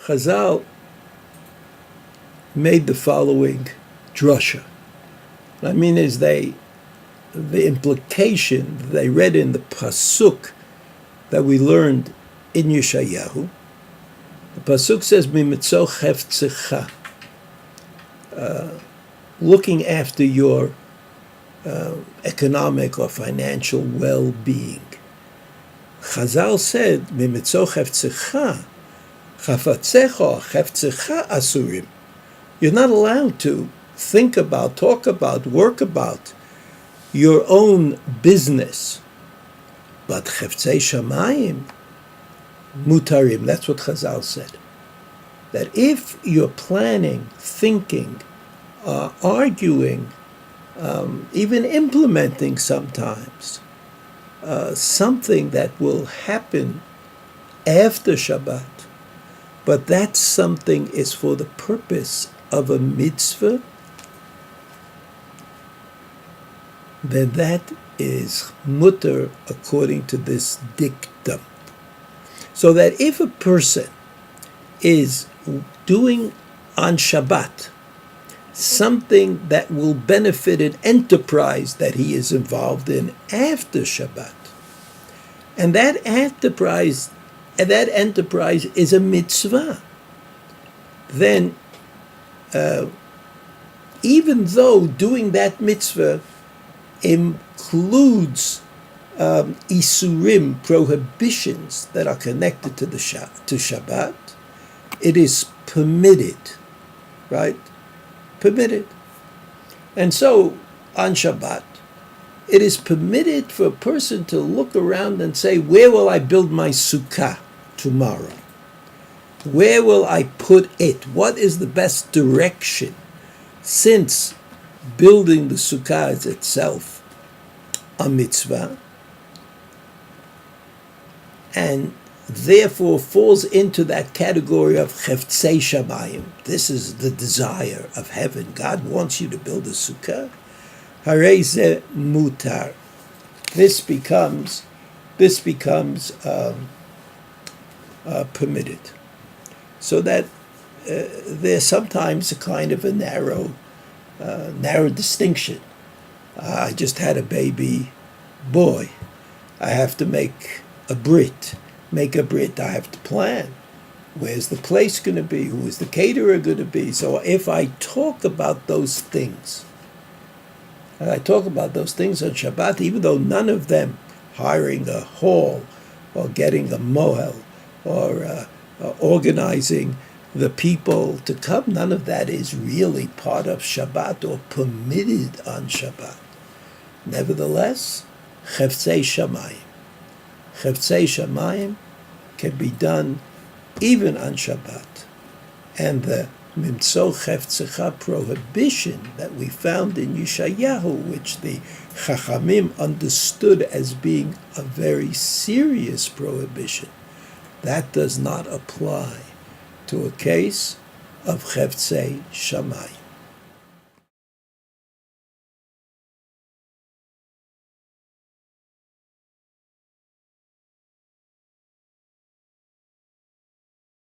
Chazal made the following drasha. I mean, the implication they read in the pasuk that we learned in Yeshayahu. The pasuk says, "Mimitzo cheftzecha," looking after your economic or financial well-being. Chazal said, "Mimitzo cheftzecha, chafatzecha, cheftzecha asurim." You're not allowed to think about, talk about, work about your own business. But cheftzei shamayim mutarim, that's what Chazal said. That if you're planning, thinking, arguing, even implementing sometimes, something that will happen after Shabbat, but that something is for the purpose of a mitzvah, then that is mutter according to this dictum. So that if a person is doing on Shabbat something that will benefit an enterprise that he is involved in after Shabbat, and that enterprise is a mitzvah, then even though doing that mitzvah includes isurim, prohibitions that are connected to Shabbat, it is permitted, right? Permitted. And so on Shabbat, it is permitted for a person to look around and say, where will I build my sukkah tomorrow? Where will I put it? What is the best direction? Since building the sukkah is itself a mitzvah, and therefore falls into that category of cheftzei shamayim. This is the desire of heaven. God wants you to build a sukkah. Harei ze mutar. This becomes permitted. So that there's sometimes a kind of a narrow distinction. I just had a baby boy. I have to make a brit. I have to plan. Where's the place going to be? Who is the caterer going to be? So if I talk about those things, and I talk about those things on Shabbat, even though none of them, hiring a hall or getting a mohel or organizing the people to come, none of that is really part of Shabbat or permitted on Shabbat. Nevertheless, cheftzei shamayim. Cheftzei shamayim can be done even on Shabbat. And the mimtzo cheftzecha prohibition that we found in Yeshayahu, which the Chachamim understood as being a very serious prohibition, that does not apply to a case of cheftzei shamayim.